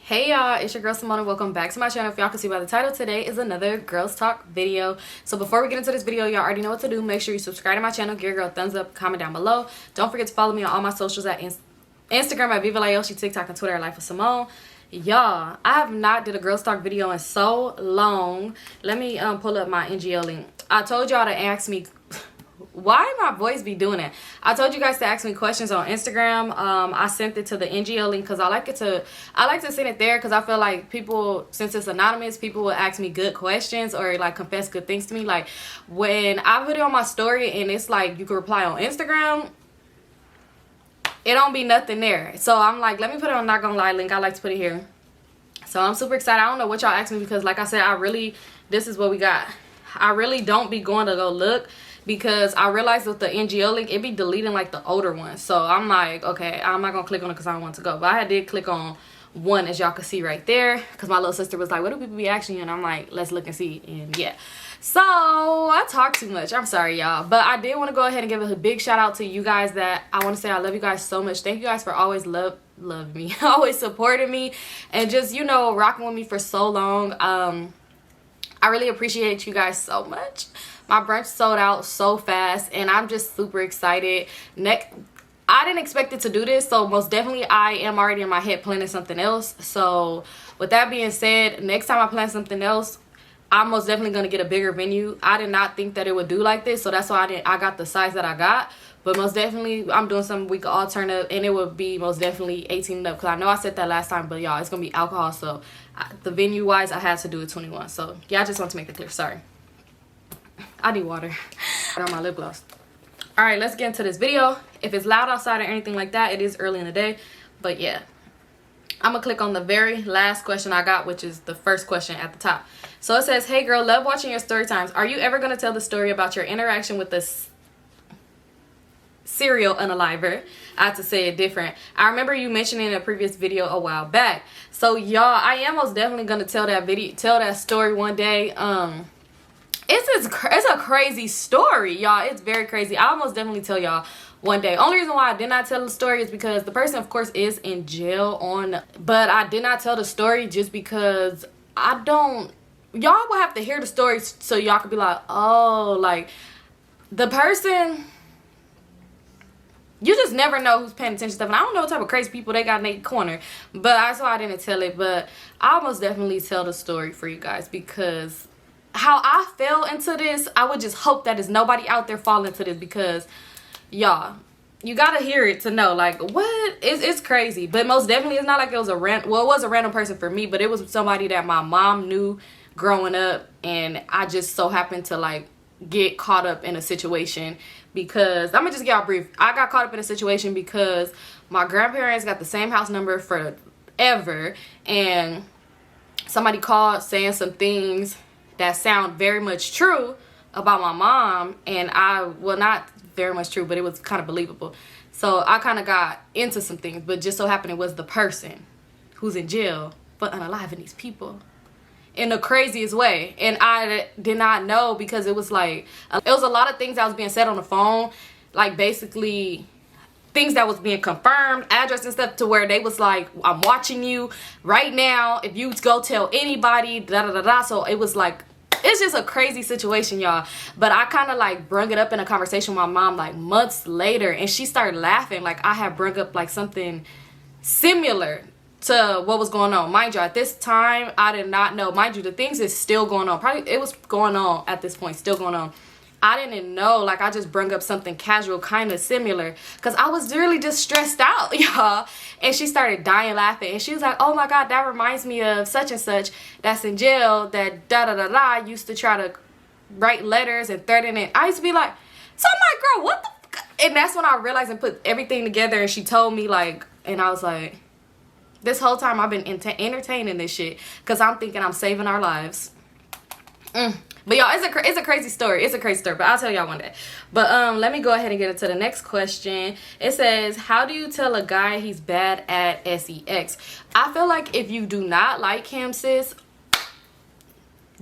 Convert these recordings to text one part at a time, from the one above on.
Hey y'all, it's your girl Simone. Welcome back to my channel. If y'all can see by the title, today is another girls talk video. So before we get into this video, y'all already know what to do. Make sure you subscribe to my channel, give your girl a thumbs up, comment down below. Don't forget to follow me on all my socials at Instagram at Vivalayoshii, TikTok, and Twitter at LifeWithSymone. Y'all, I have not did a girls talk video in so long. Let me pull up my NGL link. I told y'all to ask me why my voice be doing it. I told you guys to ask me questions on Instagram. I sent it to the NGL link because I like to send it there because I feel like people, since it's anonymous, people will ask me good questions or like confess good things to me. Like when I put it on my story and it's like you can reply on Instagram, it don't be nothing there. So I'm like, let me put it on Not Gonna Lie link. I like to put it here. So I'm super excited. I don't know what y'all asked me because like I said, this is what we got. I really don't be going to go look because I realized with the NGL link, it be deleting like the older ones. So I'm like, okay, I'm not gonna click on it because I don't want to go. But I did click on one, as y'all can see right there, because my little sister was like, what do people be asking you? And I'm like, let's look and see. And yeah, so I talk too much, I'm sorry y'all, but I did want to go ahead and give a big shout out to you guys. That I want to say I love you guys so much. Thank you guys for always love me always supporting me and just, you know, rocking with me for so long. I really appreciate you guys so much. My brunch sold out so fast and I'm just super excited. I didn't expect it to do this, so most definitely I am already in my head planning something else. So with that being said, next time I plan something else, I'm most definitely going to get a bigger venue. I did not think that it would do like this, so that's why I got the size that I got. But most definitely I'm doing something we could all turn up, and it would be most definitely 18 and up, because I know I said that last time, but y'all, it's going to be alcohol. So the venue wise, I had to do it 21. So yeah, I just want to make it clear. Sorry. I need water on my lip gloss. All right, let's get into this video. If it's loud outside or anything like that, it is early in the day. But yeah, I'm gonna click on the very last question I got, which is the first question at the top. So it says, hey girl, love watching your story times. Are you ever gonna tell the story about your interaction with this serial unaliver? I have to say it different. I remember you mentioning in a previous video a while back. So y'all, I am most definitely gonna tell that story one day. It's a crazy story, y'all. It's very crazy. I'll most definitely tell y'all one day. Only reason why I did not tell the story is because the person, of course, is in jail but I did not tell the story just because y'all will have to hear the story so y'all could be like, oh, like the person, you just never know who's paying attention to stuff. And I don't know what type of crazy people they got in their corner, but that's why I didn't tell it. But I'll most definitely tell the story for you guys, because how I fell into this, I would just hope that there's nobody out there fall into this, because y'all, you gotta hear it to know, like, what? It's crazy. But most definitely, it's not like it was it was a random person for me, but it was somebody that my mom knew growing up, and I just so happened to like get caught up in a situation. Because I'm gonna just get out brief. I got caught up in a situation because my grandparents got the same house number forever, and somebody called saying some things that sound very much true about my mom, and well, not very much true, but it was kind of believable. So I kind of got into some things, but just so happened it was the person who's in jail for unaliving these people in the craziest way. And I did not know, because it was like, it was a lot of things that was being said on the phone, like basically things that was being confirmed, address and stuff, to where they was like, I'm watching you right now, if you go tell anybody, da da da da. So it was like, it's just a crazy situation, y'all. But I kind of like brung it up in a conversation with my mom like months later, and she started laughing like I had brung up like something similar to what was going on. Mind you, at this time I did not know. Mind you, the things is still going on. Probably it was going on at this point, still going on. I didn't know. Like, I just brung up something casual, kind of similar, because I was really just stressed out, y'all. And she started dying laughing, and she was like, oh my god, that reminds me of such and such that's in jail, that da da da da used to try to write letters and threaten it. I used to be like, so I'm like, girl, what the fuck? And that's when I realized and put everything together, and she told me, like, and I was like, this whole time I've been entertaining this shit because I'm thinking I'm saving our lives. But y'all, it's a crazy story. It's a crazy story, but I'll tell y'all one day. But let me go ahead and get into the next question. It says, how do you tell a guy he's bad at sex? I feel like if you do not like him, sis,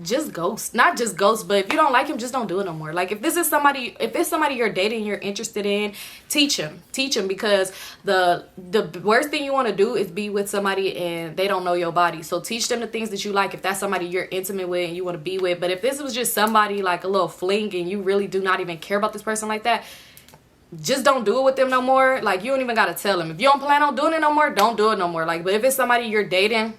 just ghost. Not just ghost, but if you don't like him, just don't do it no more. Like, if this is somebody, if it's somebody you're dating, you're interested in, teach him, because the worst thing you want to do is be with somebody and they don't know your body. So teach them the things that you like if that's somebody you're intimate with and you want to be with. But if this was just somebody like a little fling and you really do not even care about this person like that, just don't do it with them no more. Like, you don't even gotta tell them. If you don't plan on doing it no more, don't do it no more. Like, but if it's somebody you're dating,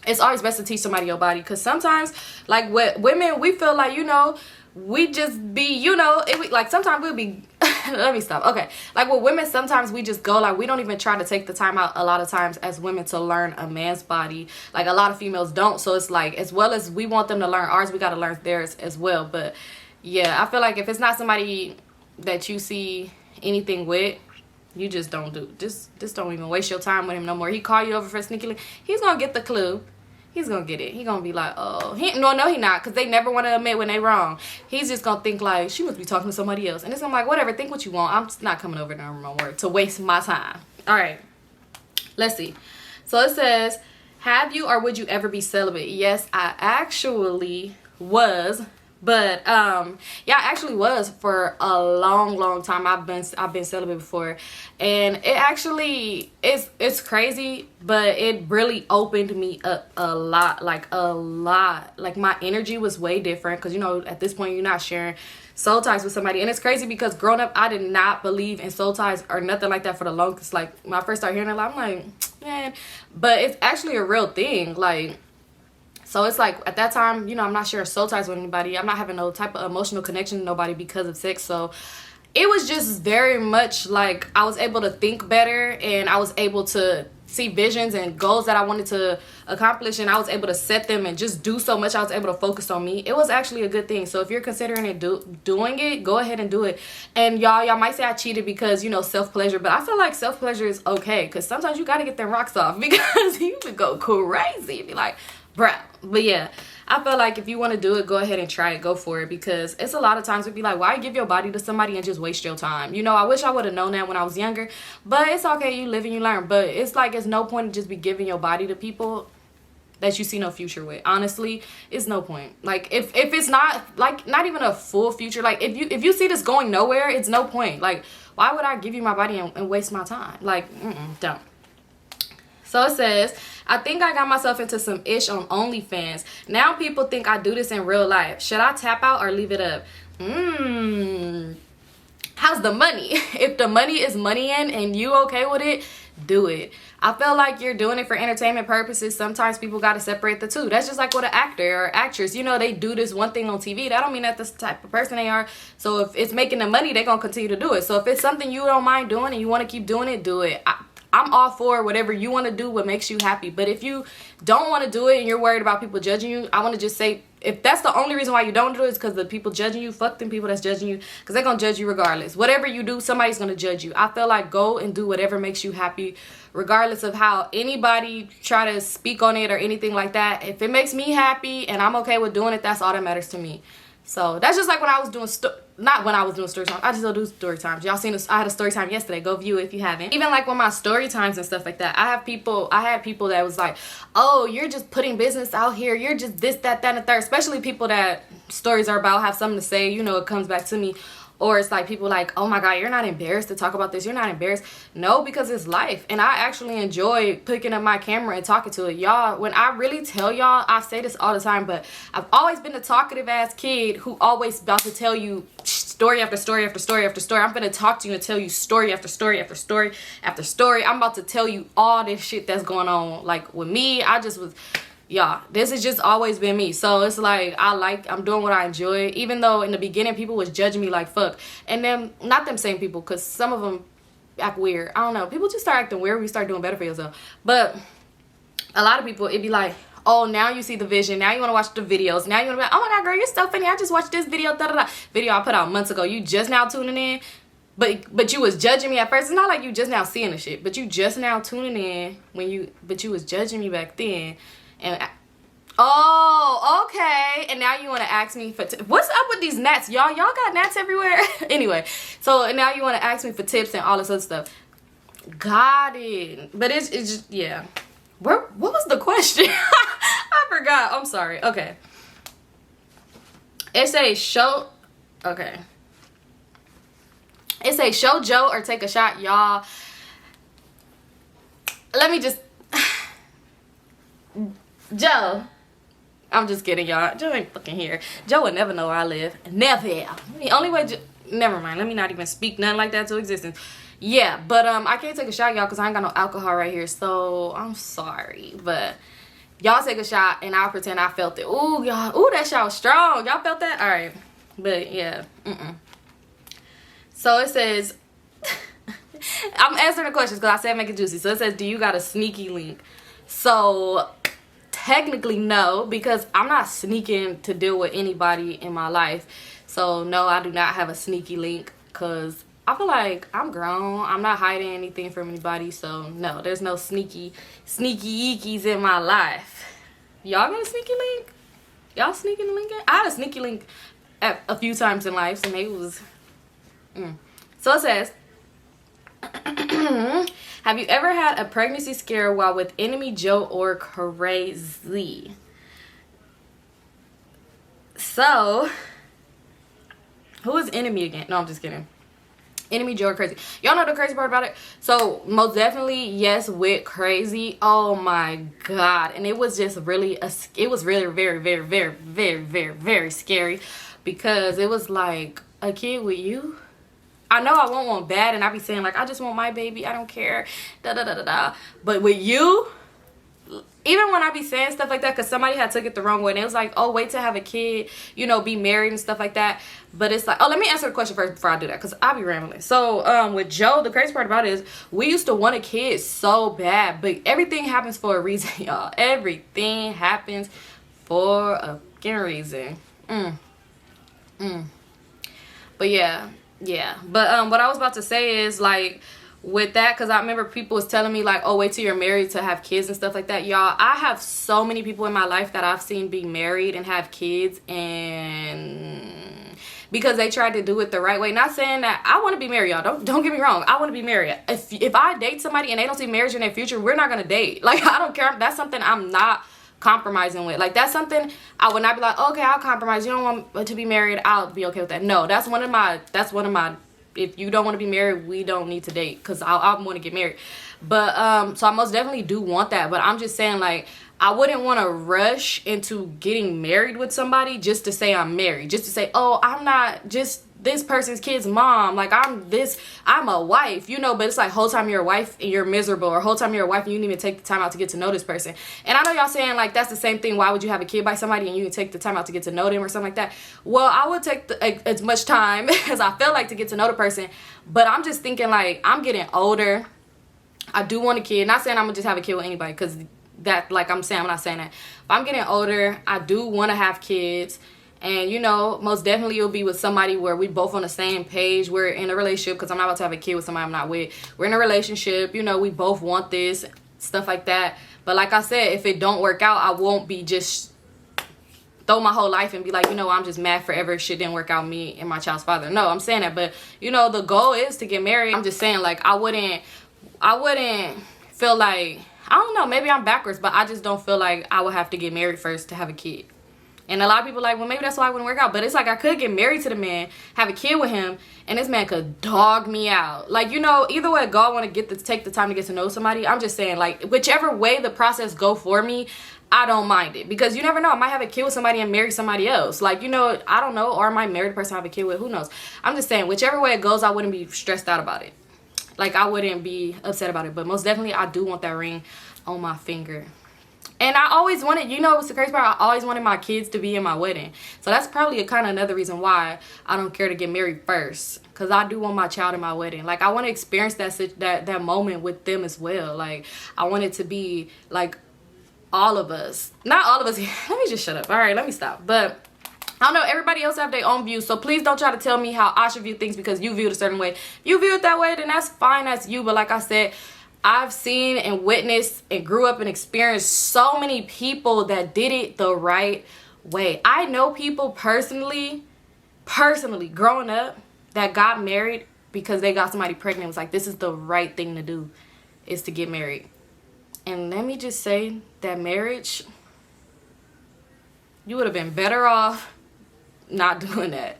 it's always best to teach somebody your body, because sometimes, like, with women, we feel like, you know, we just be, you know, like, sometimes we'll be let me stop. Okay, like, with women, sometimes we just go, like, we don't even try to take the time out a lot of times as women to learn a man's body. Like, a lot of females don't. So it's like, as well as we want them to learn ours, we got to learn theirs as well. But yeah, I feel like if it's not somebody that you see anything with, you just don't do, just don't even waste your time with him no more. He call you over for sneaky link, he's gonna get the clue. He's gonna get it. He gonna be like, oh, no, he not, because they never want to admit when they wrong. He's just gonna think like, she must be talking to somebody else. And it's gonna be like, whatever, think what you want. I'm just not coming over there on my word to waste my time. All right, let's see. So it says, have you or would you ever be celibate? Yes, I actually was. But yeah, I actually was for a long time. I've been celibate before, and it actually it's crazy, but it really opened me up a lot. Like my energy was way different, because, you know, at this point you're not sharing soul ties with somebody. And it's crazy because growing up, I did not believe in soul ties or nothing like that for the longest. Like, when I first started hearing it, I'm like, man, but it's actually a real thing. Like, so it's like, at that time, you know, I'm not sharing soul ties with anybody. I'm not having no type of emotional connection to nobody because of sex. So it was just very much like I was able to think better, and I was able to see visions and goals that I wanted to accomplish, and I was able to set them and just do so much. I was able to focus on me. It was actually a good thing. So if you're considering it doing it, go ahead and do it. And y'all might say I cheated because, you know, self-pleasure, but I feel like self-pleasure is okay, because sometimes you got to get them rocks off, because you could go crazy and be like, bruh. But yeah, I feel like if you want to do it, go ahead and try it. Go for it, because it's a lot of times we'd be like, why give your body to somebody and just waste your time? You know, I wish I would have known that when I was younger, but it's okay. You live and you learn. But it's like, it's no point in just be giving your body to people that you see no future with. Honestly, it's no point. Like, if it's not, like, not even a full future, like, if you see this going nowhere, it's no point. Like, why would I give you my body and waste my time? Like, don't. So it says, I think I got myself into some ish on OnlyFans. Now people think I do this in real life. Should I tap out or leave it up? How's the money? If the money is money in and you okay with it, do it. I feel like you're doing it for entertainment purposes. Sometimes people got to separate the two. That's just like with an actor or actress. You know, they do this one thing on TV. That don't mean that's the type of person they are. So if it's making them money, they're going to continue to do it. So if it's something you don't mind doing and you want to keep doing it, do it. I'm all for whatever you want to do, what makes you happy. But if you don't want to do it and you're worried about people judging you, I want to just say, if that's the only reason why you don't do it is because the people judging you, fuck them people that's judging you, because they're going to judge you regardless. Whatever you do, somebody's going to judge you. I feel like go and do whatever makes you happy, regardless of how anybody try to speak on it or anything like that. If it makes me happy and I'm okay with doing it, that's all that matters to me. So that's just like when I was doing not when I was doing story times. I just don't do story times. Y'all seen this? I had a story time yesterday. Go view it if you haven't. Even like with my story times and stuff like that, I had people that was like, oh, you're just putting business out here. You're just this, that, and the third. Especially people that stories are about, have something to say. You know, it comes back to me. Or it's like people like, oh my God, you're not embarrassed to talk about this. You're not embarrassed. No, because it's life. And I actually enjoy picking up my camera and talking to it. Y'all, when I really tell y'all, I say this all the time, but I've always been a talkative ass kid who always about to tell you story after story after story after story. I'm going to talk to you and tell you story after story after story after story. I'm about to tell you all this shit that's going on. Like with me, I just was... Yeah, this has just always been me. So it's like, I'm doing what I enjoy, even though in the beginning people was judging me like fuck. And then, not them same people, because some of them act weird. I don't know, people just start acting weird when you start doing better for yourself. But a lot of people, it'd be like, oh, now you see the vision, now you want to watch the videos, now you want to be like, oh my God, girl, you're so funny, I just watched this video, video I put out months ago. You just now tuning in, but you was judging me at first. It's not like you just now seeing the shit, but you just now tuning in but you was judging me back then. And oh, okay. And now you want to ask me for what's up with these gnats, y'all got gnats everywhere. Anyway, so now you want to ask me for tips and all this other stuff. Got it. But it's just, yeah, what was the question? I forgot. I'm sorry. Okay, It says show. Okay. It says show Joe or take a shot, y'all. Let me just. Joe. I'm just kidding, y'all. Joe ain't fucking here. Joe would never know where I live. Never. The only way. Never mind. Let me not even speak nothing like that to existence. Yeah, but I can't take a shot, y'all, because I ain't got no alcohol right here. So I'm sorry, but y'all take a shot and I'll pretend I felt it. Ooh, y'all. Ooh, that shot was strong. Y'all felt that? All right. But yeah. So it says. I'm answering the questions because I said make it juicy. So it says, do you got a sneaky link? So technically no, because I'm not sneaking to deal with anybody in my life. So no, I do not have a sneaky link because I feel like I'm grown. I'm not hiding anything from anybody. So no, there's no sneaky eekies in my life. Y'all got a sneaky link? Y'all sneaking link? I had a sneaky link a few times in life, and it was So it says, have you ever had a pregnancy scare while with enemy Joe or crazy? So, who is enemy again? No, I'm just kidding. Enemy Joe or crazy. Y'all know the crazy part about it? So, most definitely, yes, with crazy. Oh my God. And it was just really, it was really very scary. Because it was like, a kid with you? I know I want one bad, and I be saying like, I just want my baby, I don't care, but with you, even when I be saying stuff like that, because somebody had took it the wrong way, and it was like, oh, wait to have a kid, you know, be married and stuff like that. But it's like, oh, let me answer the question first before I do that, because I be rambling. So with Joe, the crazy part about it is we used to want a kid so bad, but everything happens for a reason, y'all. Everything happens for a fucking reason. But yeah. But what I was about to say is, like, with that, because I remember people was telling me like, oh, wait till you're married to have kids and stuff like that. Y'all, I have so many people in my life that I've seen be married and have kids, and because they tried to do it the right way. Not saying that I want to be married, y'all. Don't get me wrong. I want to be married. If I date somebody and they don't see marriage in their future, we're not gonna date. Like, I don't care. That's something I'm not compromising with. Like, that's something I would not be like, okay, I'll compromise. You don't want to be married, I'll be okay with that. No, that's one of my if you don't want to be married, we don't need to date, because I want to get married. But so I most definitely do want that. But I'm just saying, like, I wouldn't want to rush into getting married with somebody just to say I'm married, just to say, oh, I'm not just this person's kid's mom, like I'm a wife, you know. But it's like, whole time you're a wife and you're miserable, or whole time you're a wife and you didn't even take the time out to get to know this person. And I know y'all saying like, that's the same thing, why would you have a kid by somebody and you can take the time out to get to know them or something like that? Well, I would take as much time as I feel like to get to know the person. But I'm just thinking, like, I'm getting older, I do want a kid. Not saying I'm gonna just have a kid with anybody, because that, like I'm saying, I'm not saying that, but I'm getting older, I do want to have kids. And, you know, most definitely it'll be with somebody where we both on the same page. We're in a relationship, because I'm not about to have a kid with somebody I'm not with. We're in a relationship, you know, we both want this, stuff like that. But like I said, if it don't work out, I won't be just throw my whole life and be like, you know, I'm just mad forever, shit didn't work out, me and my child's father. No, I'm saying that. But, you know, the goal is to get married. I'm just saying, like, I wouldn't feel like, I don't know, maybe I'm backwards, but I just don't feel like I would have to get married first to have a kid. And a lot of people are like, well, maybe that's why it wouldn't work out. But it's like, I could get married to the man, have a kid with him, and this man could dog me out. Like, you know, either way, God want to take the time to get to know somebody. I'm just saying, like, whichever way the process go for me, I don't mind it. Because you never know, I might have a kid with somebody and marry somebody else. Like, you know, I don't know. Or I might marry the person I have a kid with. Who knows? I'm just saying, whichever way it goes, I wouldn't be stressed out about it. Like, I wouldn't be upset about it. But most definitely, I do want that ring on my finger. And I always wanted, you know what's the crazy part? I always wanted my kids to be in my wedding. So that's probably kind of another reason why I don't care to get married first. Because I do want my child in my wedding. Like, I want to experience that moment with them as well. Like, I want it to be, like, all of us. Not all of us. Let me just shut up. All right, let me stop. But I don't know, everybody else have their own views. So please don't try to tell me how I should view things because you view it a certain way. You view it that way, then that's fine. That's you. But like I said, I've seen and witnessed and grew up and experienced so many people that did it the right way. I know people personally growing up that got married because they got somebody pregnant. It was like, this is the right thing to do, is to get married. And let me just say that marriage, you would have been better off not doing that.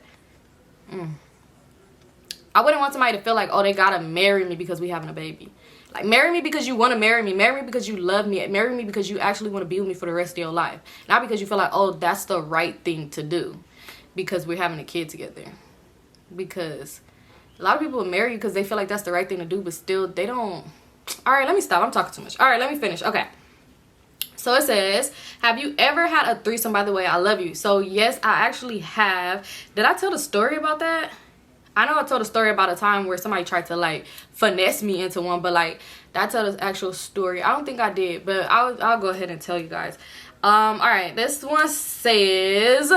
I wouldn't want somebody to feel like, oh, they gotta marry me because we having a baby. Like, marry me because you want to marry me. Marry me because you love me. Marry me because you actually want to be with me for the rest of your life. Not because you feel like, oh, that's the right thing to do because we're having a kid together. Because a lot of people will marry you because they feel like that's the right thing to do, but still they don't. All right, let me stop. I'm talking too much. All right, let me finish. Okay. So it says, have you ever had a threesome? By the way, I love you. So yes, I actually have. Did I tell the story about that? I know I told a story about a time where somebody tried to like finesse me into one, but like that tell the actual story. I don't think I did, but I'll go ahead and tell you guys. All right, this one says,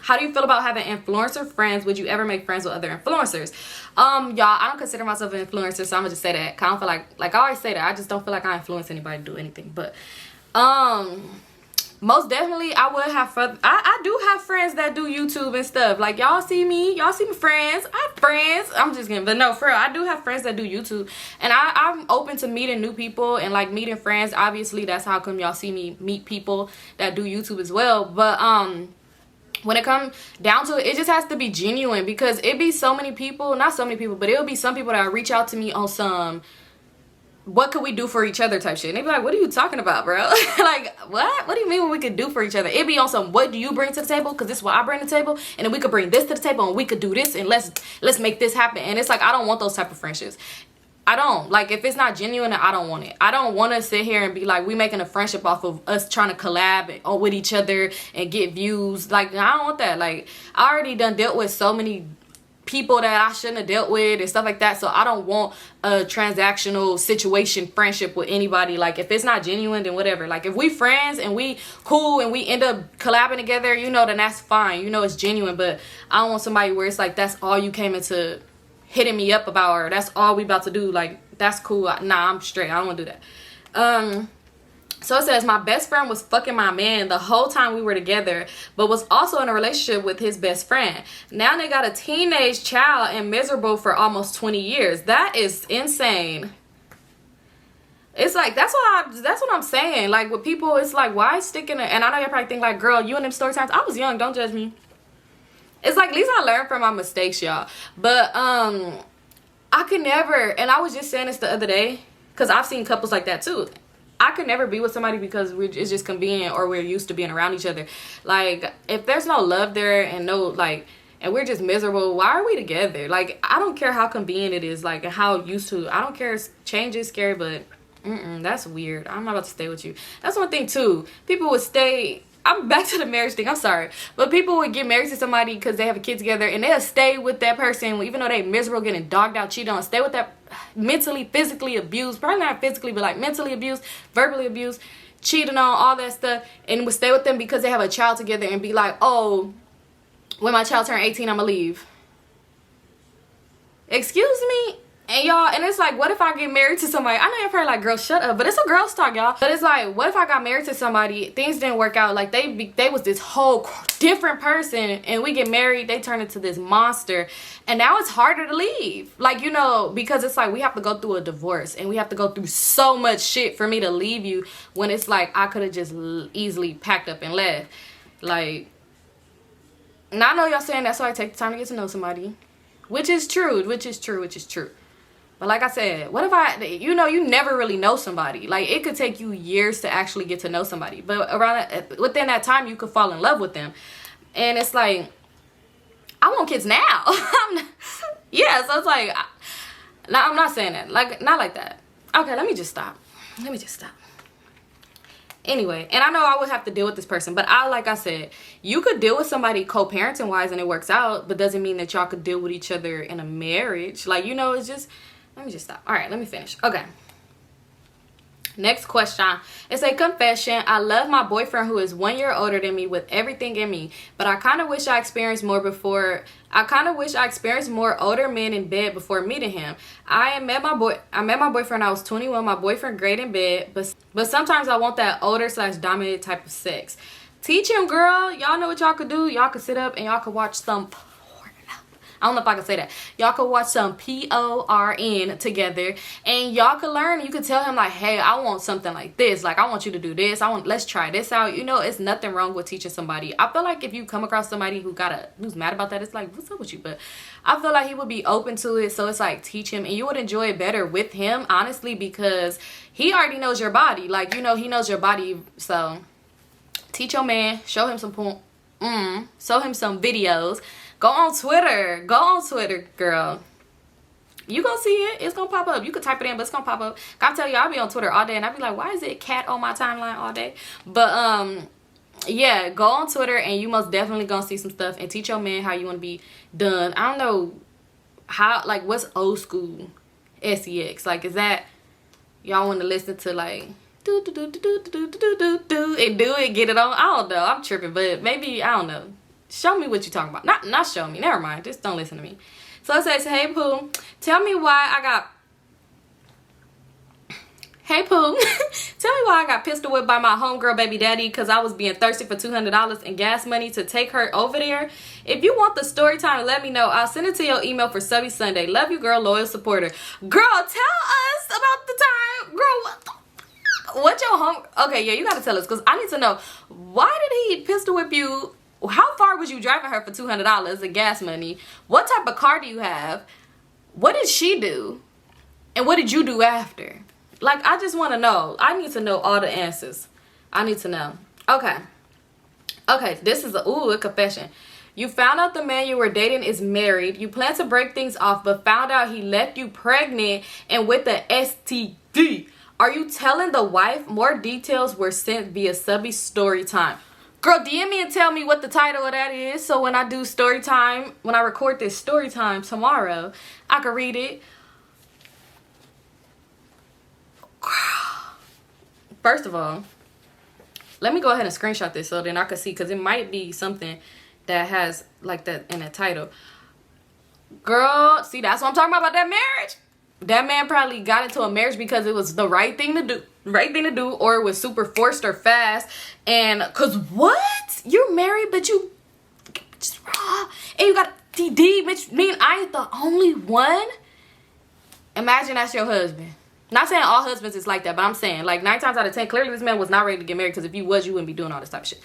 how do you feel about having influencer friends? Would you ever make friends with other influencers? Y'all, I don't consider myself an influencer, so I'm gonna just say that. I don't feel like I always say that. I just don't feel like I influence anybody to do anything. But most definitely I would have I do have friends that do YouTube and stuff. Like, y'all see me, y'all see my friends. I have friends. I'm just kidding, but no, for real, I do have friends that do YouTube, and I'm open to meeting new people and like meeting friends. Obviously, that's how come y'all see me meet people that do YouTube as well. But when it comes down to it, it just has to be genuine, because it be so many people, not so many people, but it'll be some people that reach out to me on some, what could we do for each other type shit. And they be like, what are you talking about, bro? Like, what do you mean what we could do for each other? It be on some, what do you bring to the table? Because this is what I bring to the table, and then we could bring this to the table, and we could do this, and let's make this happen. And it's like, I don't want those type of friendships. I don't. Like, if it's not genuine, I don't want it. I don't want to sit here and be like, we making a friendship off of us trying to collab with each other and get views. Like, I don't want that. Like, I already done dealt with so many people that I shouldn't have dealt with and stuff like that. So I don't want a transactional situation friendship with anybody. Like, if it's not genuine, then whatever. Like, if we friends and we cool and we end up collabing together, you know, then that's fine. You know, it's genuine. But I don't want somebody where it's like, that's all you came into hitting me up about, or that's all we about to do. Like, that's cool. Nah, I'm straight. I don't want to do that. So it says, my best friend was fucking my man the whole time we were together, but was also in a relationship with his best friend. Now they got a teenage child and miserable for almost 20 years. That is insane. It's like, that's what I'm saying. Like, with people, it's like, why sticking it? And I know you're probably thinking like, girl, you and them story times. I was young. Don't judge me. It's like, at least I learned from my mistakes, y'all. But I could never, and I was just saying this the other day, because I've seen couples like that too. I could never be with somebody because it's just convenient, or we're used to being around each other. Like, if there's no love there and no, like, and we're just miserable, why are we together? Like, I don't care how convenient it is, like, and how used to. I don't care. Change is scary, but that's weird. I'm not about to stay with you. That's one thing too. People would stay. I'm back to the marriage thing. I'm sorry. But people would get married to somebody because they have a kid together, and they'll stay with that person even though they miserable, getting dogged out, cheated on, stay with that mentally, physically abused, probably not physically, but like mentally abused, verbally abused, cheating on, all that stuff, and would stay with them because they have a child together and be like, oh, when my child turn 18, I'm gonna leave. Excuse me? And y'all, and it's like, what if I get married to somebody? I know you're probably like, girl, shut up. But it's a girl's talk, y'all. But it's like, what if I got married to somebody, things didn't work out, like they was this whole different person, and we get married, they turn into this monster, and now it's harder to leave. Like, you know, because it's like, we have to go through a divorce, and we have to go through so much shit for me to leave you, when it's like, I could have just easily packed up and left. Like, and I know y'all saying that's why I take the time to get to know somebody, which is true. But like I said, what if you never really know somebody. Like, it could take you years to actually get to know somebody. But within that time, you could fall in love with them. And it's like, I want kids now. Yeah, so it's like, I'm not saying that. Like, not like that. Okay, let me just stop. Anyway, and I know I would have to deal with this person, but like I said, you could deal with somebody co-parenting wise and it works out, but doesn't mean that y'all could deal with each other in a marriage. Like, it's just, let me just stop. All right, let me finish. Okay. Next question. It's a confession. I love my boyfriend who is 1 year older than me with everything in me, but I kind of wish I experienced more older men in bed before meeting him. I met my boyfriend when I was 21. My boyfriend great in bed, but sometimes I want that older / dominant type of sex. Teach him, girl. Y'all know what y'all could do. Y'all could sit up and y'all could watch some porn. I don't know if I can say that. Y'all could watch some PORN together, and y'all could learn. You could tell him like, hey, I want something like this. Like, I want you to do this. Let's try this out. You know, it's nothing wrong with teaching somebody. I feel like if you come across somebody who's mad about that, it's like, what's up with you? But I feel like he would be open to it. So it's like, teach him, and you would enjoy it better with him, honestly, because he already knows your body. Like, you know, he knows your body. So teach your man, show him some show him some videos. Go on Twitter, girl. You gonna see it. It's gonna pop up. You could type it in, but it's gonna pop up. I tell you, I'll be on Twitter all day, and I'll be like, why is it cat on my timeline all day? But yeah, go on Twitter, and you most definitely gonna see some stuff, and teach your man how you want to be done. I don't know how, like, what's old school sex? Like, is that y'all want to listen to like do and do it, get it on? I don't know. I'm tripping, but maybe, I don't know. Show me what you're talking about. Not show me. Never mind. Just don't listen to me. So it says, hey Pooh, tell me why I got. Hey Pooh, tell me why I got pistol whipped by my homegirl baby daddy because I was being thirsty for $200 in gas money to take her over there. If you want the story time, let me know. I'll send it to your email for Subby Sunday. Love you, girl, loyal supporter. Girl, tell us about the time. Girl, what your home? Okay, yeah, you gotta tell us because I need to know. Why did he pistol whip you? How far was you driving her for $200 in gas money? What type of car do you have? What did she do? And what did you do after? Like, I just want to know. I need to know all the answers. I need to know. Okay. Okay, this is a confession. You found out the man you were dating is married. You plan to break things off, but found out he left you pregnant and with the STD. Are you telling the wife? More details were sent via Subby story time. Girl, DM me and tell me what the title of that is. So when I do story time, when I record this story time tomorrow, I can read it. First of all, let me go ahead and screenshot this so then I can see, because it might be something that has like that in the title. Girl, see, that's what I'm talking about that marriage. That man probably got into a marriage because it was the right thing to do, or it was super forced or fast. And cause what? You're married, but you just raw, and you got TD, bitch. Mean I ain't the only one? Imagine that's your husband. Not saying all husbands is like that, but I'm saying like 9 times out of 10, clearly this man was not ready to get married, because if you was, you wouldn't be doing all this type of shit.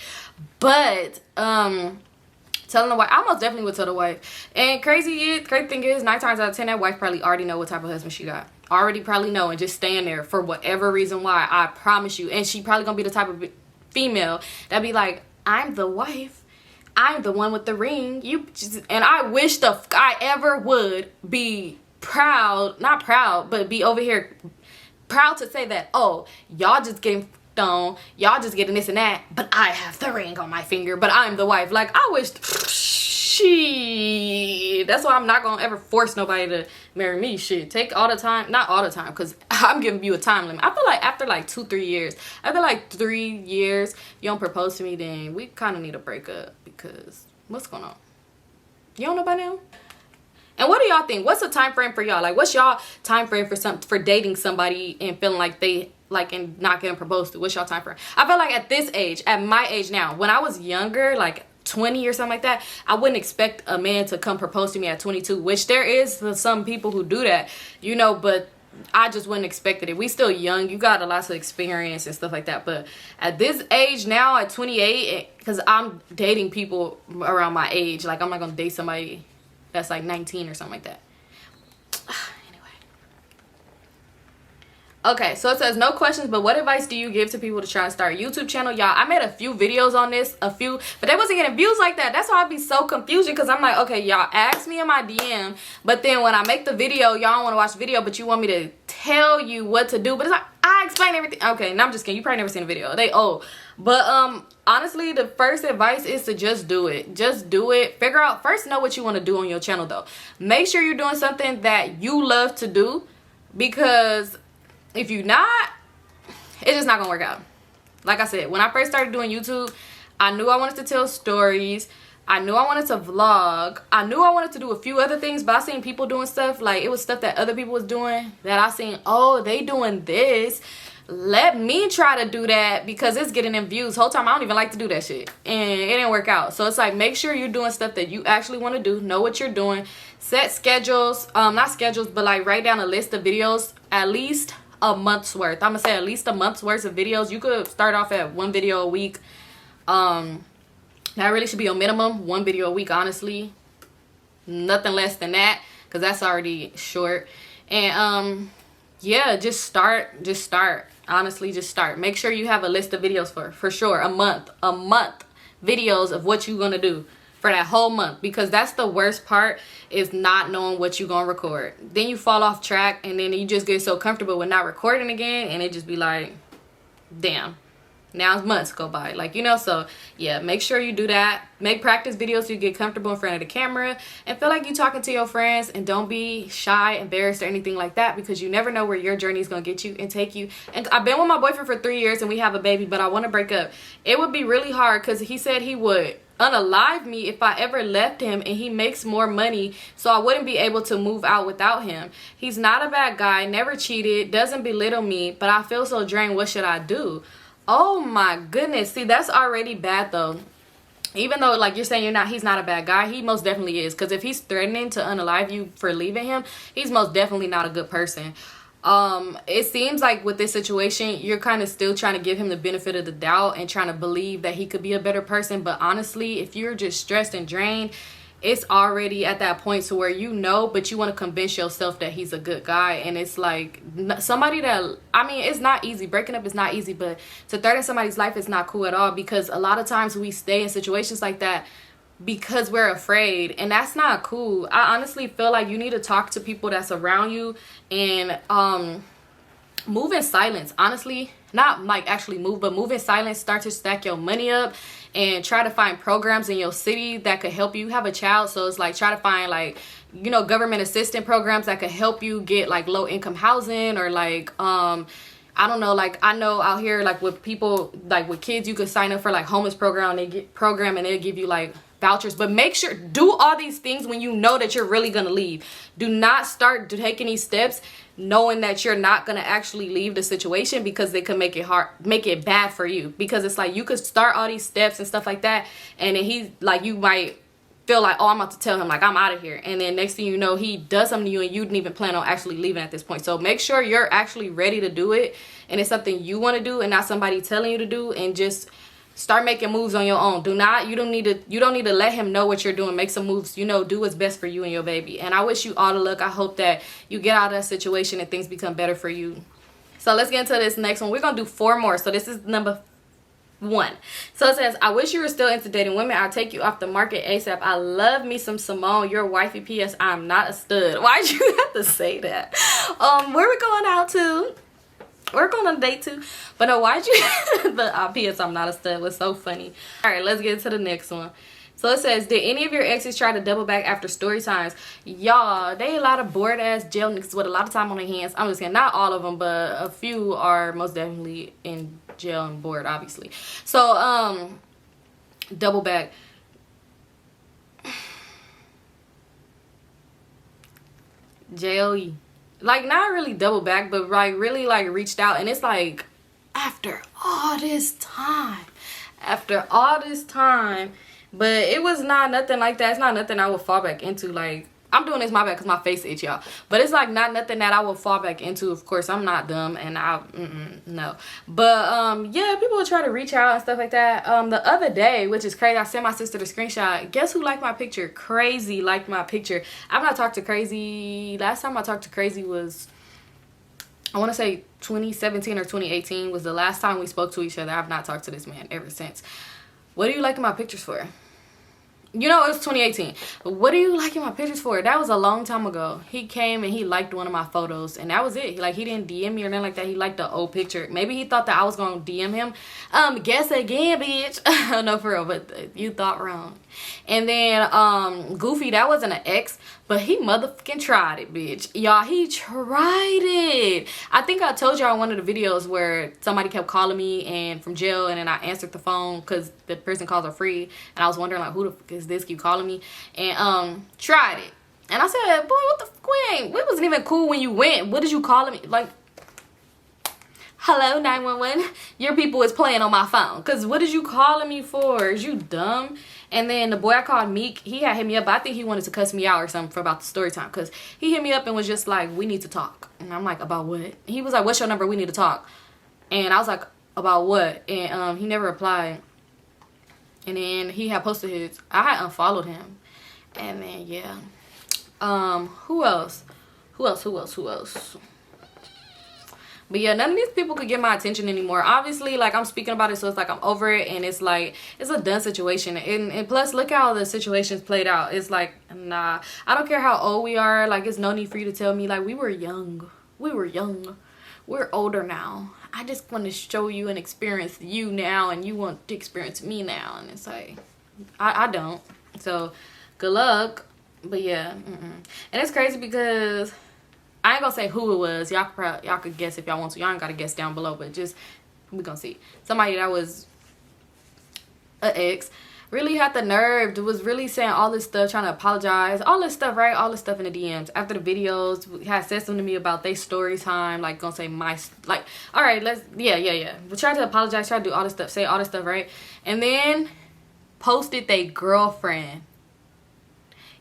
But telling the wife, I most definitely would tell the wife. And crazy thing is, 9 times out of 10, that wife probably already know what type of husband she got. Already probably know, and just staying there for whatever reason why. I promise you. And she probably gonna be the type of female that be like, I'm the wife. I'm the one with the ring. You just, and I wish the I ever would be proud, not proud, but be over here proud to say that, oh, y'all just getting on, y'all just getting this and that, but I have the ring on my finger, but I'm the wife. Like, I wish that's why I'm not gonna ever force nobody to marry me. Shit, take all the time, not all the time, because I'm giving you a time limit. I feel like after like 2-3 years, after like 3 years, you don't propose to me, then we kind of need to break up, because what's going on? You don't know by now? And what do y'all think? What's the time frame for y'all? Like, what's y'all time frame for dating somebody and feeling like they like and not getting proposed to? What's y'all time frame? I feel like at this age, at my age now, when I was younger, like 20 or something like that, I wouldn't expect a man to come propose to me at 22, which there is some people who do that, you know, but I just wouldn't expect it. We still young, you got a lot of experience and stuff like that. But at this age now, at 28, because I'm dating people around my age, like I'm not gonna date somebody that's like 19 or something like that. Okay, so it says, no questions, but what advice do you give to people to try to start a YouTube channel? Y'all, I made a few videos on this, but they wasn't getting views like that. That's why I'd be so confused, because I'm like, okay, y'all ask me in my DM, but then when I make the video, y'all don't want to watch the video, but you want me to tell you what to do. But it's like, I explain everything. Okay, no, I'm just kidding. You probably never seen a video. They old. But honestly, the first advice is to just do it. Just do it. Figure out, first know what you want to do on your channel, though. Make sure you're doing something that you love to do, because if you're not, it's just not gonna work out. Like I said, when I first started doing YouTube, I knew I wanted to tell stories. I knew I wanted to vlog. I knew I wanted to do a few other things, but I seen people doing stuff, like it was stuff that other people was doing that I seen, oh, they doing this. let me try to do that because it's getting them views. Whole time I don't even like to do that shit, and it didn't work out. So it's like, make sure you're doing stuff that you actually want to do. Know what you're doing. Set schedules, not schedules, but like write down a list of videos, at least a month's worth. I'm gonna say at least a month's worth of videos. You could start off at 1 video a week. That really should be a minimum, 1 video a week, honestly. Nothing less than that, because that's already short. And yeah, just start. Honestly, just start. Make sure you have a list of videos for sure, a month videos of what you're gonna do for that whole month, because that's the worst part, is not knowing what you're gonna record. Then you fall off track, and then you just get so comfortable with not recording again, and it just be like, damn, now months go by, like, you know. So yeah, make sure you do that. Make practice videos so you get comfortable in front of the camera and feel like you're talking to your friends, and don't be shy, embarrassed, or anything like that, because you never know where your journey is gonna get you and take you. And I've been with my boyfriend for 3 years and we have a baby, but I want to break up. It would be really hard, because he said he would unalive me if I ever left him, and he makes more money, so I wouldn't be able to move out without him. He's not a bad guy, never cheated, doesn't belittle me, but I feel so drained. What should I do? Oh my goodness. See, that's already bad though. Even though, like, you're saying he's not a bad guy, he most definitely is, because if he's threatening to unalive you for leaving him, he's most definitely not a good person. It seems like with this situation, you're kind of still trying to give him the benefit of the doubt and trying to believe that he could be a better person. But honestly, if you're just stressed and drained, it's already at that point to where you know, but you want to convince yourself that he's a good guy. And it's like somebody that, I mean, it's not easy. Breaking up is not easy, but to threaten somebody's life is not cool at all, because a lot of times we stay in situations like that because we're afraid, and that's not cool. I honestly feel like you need to talk to people that's around you and move in silence. Honestly, not like actually move, but move in silence. Start to stack your money up and try to find programs in your city that could help you. Have a child, so it's like, try to find, like, you know, government assistance programs that could help you get like low income housing, or like I don't know, like, I know out here, like, with people, like with kids, you could sign up for like homeless program, and they'll give you like vouchers. But make sure, do all these things when you know that you're really gonna leave. Do not start taking these steps knowing that you're not gonna actually leave the situation, because they could make it bad for you. Because it's like, you could start all these steps and stuff like that, and then he's like, you might feel like, oh, I'm about to tell him, like, I'm out of here, and then next thing you know, he does something to you and you didn't even plan on actually leaving at this point. So make sure you're actually ready to do it, and it's something you want to do and not somebody telling you to do. And just start making moves on your own. You don't need to let him know what you're doing. Make some moves, you know, do what's best for you and your baby. And I wish you all the luck. I hope that you get out of that situation and things become better for you. So let's get into this next one. We're gonna do 4 more. So this is number 1. So it says, I wish you were still into dating women. I'll take you off the market ASAP. I love me some Symone. Your wifey. PS, I'm not a stud. Why'd you have to say that? Where we going out to? We're going on a date too. But no, why'd you the PS, I'm not a stud was so funny. All right, let's get to the next one. So it says, did any of your exes try to double back after story times? Y'all, they a lot of bored ass jail niggas with a lot of time on their hands. I'm just kidding, not all of them, but a few are most definitely in jail and bored, obviously. So double back. JOE. Like, not really double back, but like really like reached out. And it's like, after all this time, but it was not nothing like that. It's not nothing I would fall back into. Like, I'm doing this, my bad, because my face itch, y'all. But it's like not nothing that I would fall back into. Of course, I'm not dumb, and no. But yeah, people would try to reach out and stuff like that. The other day, which is crazy, I sent my sister the screenshot. Guess who liked my picture? Crazy liked my picture. I've not talked to Crazy. Last time I talked to Crazy was, I want to say 2017 or 2018 was the last time we spoke to each other. I've not talked to this man ever since. What are you liking my pictures for? You know, it was 2018. But what are you liking my pictures for? That was a long time ago. He came and he liked one of my photos, and that was it. Like, he didn't DM me or nothing like that. He liked the old picture. Maybe he thought that I was gonna DM him. Guess again, bitch. No, for real, but you thought wrong. And then Goofy, that wasn't an ex, but he motherfucking tried it, bitch. Y'all, he tried it. I think I told y'all in one of the videos where somebody kept calling me and from jail, and then I answered the phone because the person calls are free, and I was wondering, like, who the fuck is this keep calling me? And tried it. And I said, boy, what the fuck, we wasn't even cool when you went. What did you calling me? Like, hello 911, your people is playing on my phone. Because what is you calling me for? Is you dumb? And then the boy I called Meek, he had hit me up. I think he wanted to cuss me out or something for about the story time. Because he hit me up and was just like, we need to talk. And I'm like, about what? He was like, what's your number? We need to talk. And I was like, about what? And he never replied. And then he had posted his, I had unfollowed him. And then, yeah. Who else? But yeah, none of these people could get my attention anymore. Obviously, like, I'm speaking about it, so it's like I'm over it, and it's like, it's a done situation. And plus, look how the situation's played out. It's like, nah, I don't care how old we are. Like, it's no need for you to tell me, like, we were young. We're older now. I just want to show you and experience you now, and you want to experience me now. And it's like, I don't. So, good luck. But yeah, and it's crazy because I ain't gonna say who it was. Y'all could guess if y'all want to. Y'all ain't gotta guess down below, but just we gonna see. Somebody that was an ex really had the nerve to was really saying all this stuff, trying to apologize, all this stuff, right? All this stuff in the DMs after the videos. Had said something to me about they story time, like gonna say my, like, all right, let's, yeah. But trying to apologize, try to do all this stuff, say all this stuff, right? And then posted they girlfriend.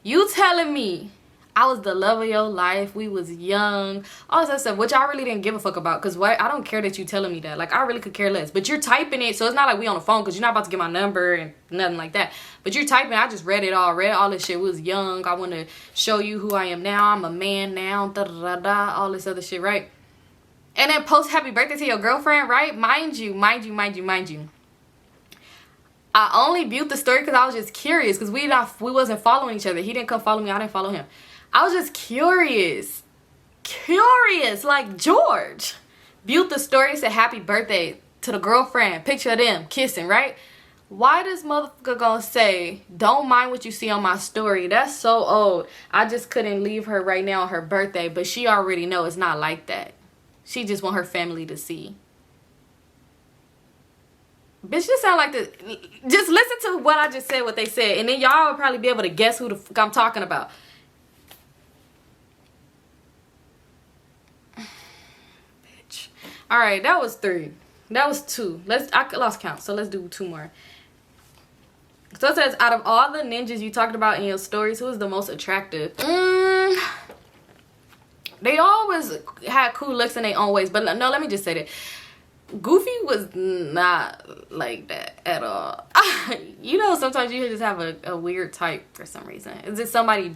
You telling me I was the love of your life, we was young, all this stuff, which I really didn't give a fuck about, because what, I don't care that you telling me that. Like, I really could care less. But you're typing it, so it's not like we on the phone, because you're not about to get my number and nothing like that. But you're typing, I just read all this shit. We was young, I want to show you who I am now, I'm a man now, da-da-da-da, all this other shit, right? And then post happy birthday to your girlfriend, right? Mind you. I only viewed the story because I was just curious, because we wasn't following each other. He didn't come follow me, I didn't follow him. I was just curious, like George. Viewed the story, said happy birthday to the girlfriend, picture of them kissing, right? Why this motherfucker gonna say, don't mind what you see on my story? That's so old. I just couldn't leave her right now on her birthday, but she already know it's not like that. She just want her family to see. Bitch, this sound like this. Just listen to what I just said, what they said, and then y'all will probably be able to guess who the fuck I'm talking about. Bitch. All right, that was 3. That was 2. I lost count, so let's do 2 more. So it says, out of all the ninjas you talked about in your stories, who is the most attractive? They always had cool looks in their own ways, but no, let me just say that. Goofy was not like that at all. You know, sometimes you just have a weird type for some reason. Is it somebody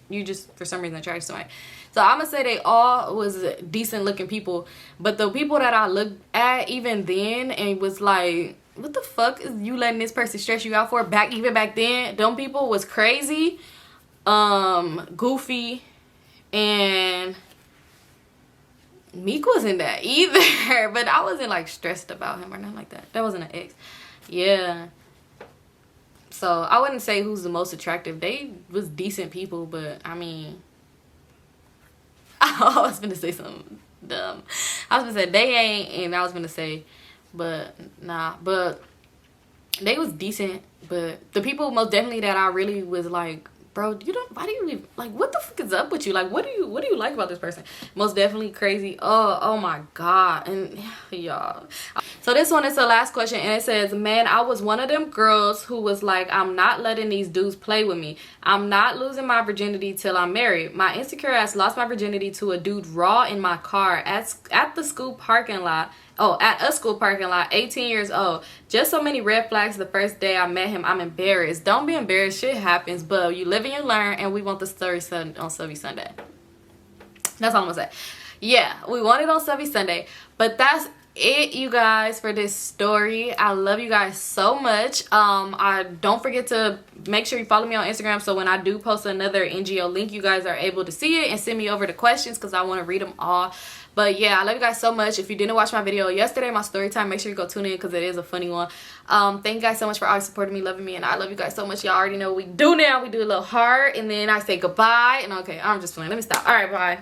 you just for some reason attract somebody? So I'm gonna say they all was decent looking people, but the people that I looked at even then and was like, what the fuck is you letting this person stress you out for? Even back then, them people was crazy, Goofy, and Meek wasn't that either, but I wasn't like stressed about him or nothing like that. That wasn't an ex. Yeah. So I wouldn't say who's the most attractive. They was decent people, but I mean, I was gonna say something dumb. I was gonna say they ain't, and I was gonna say, but nah, but they was decent. But the people most definitely that I really was like, bro, why do you even, like, what the fuck is up with you? Like, what do you like about this person? Most definitely crazy. Oh my God. And y'all. So this one is the last question, and it says, man, I was one of them girls who was like, I'm not letting these dudes play with me. I'm not losing my virginity till I'm married. My insecure ass lost my virginity to a dude raw in my car at the school parking lot. Oh, at a school parking lot, 18 years old. Just so many red flags the first day I met him. I'm embarrassed. Don't be embarrassed. Shit happens, but you live and you learn, and we want the story on Subby Sunday. That's all I'm gonna say. Yeah, we want it on Subby Sunday. But that's it, you guys, for this story. I love you guys so much. I don't forget to make sure you follow me on Instagram, so when I do post another NGO link, you guys are able to see it and send me over the questions, because I want to read them all. But yeah, I love you guys so much. If you didn't watch my video yesterday, my story time, make sure you go tune in, because it is a funny one. Thank you guys so much for always supporting me, loving me, and I love you guys so much. Y'all already know what we do now. We do a little heart, and then I say goodbye. And okay, I'm just playing. Let me stop. All right, bye.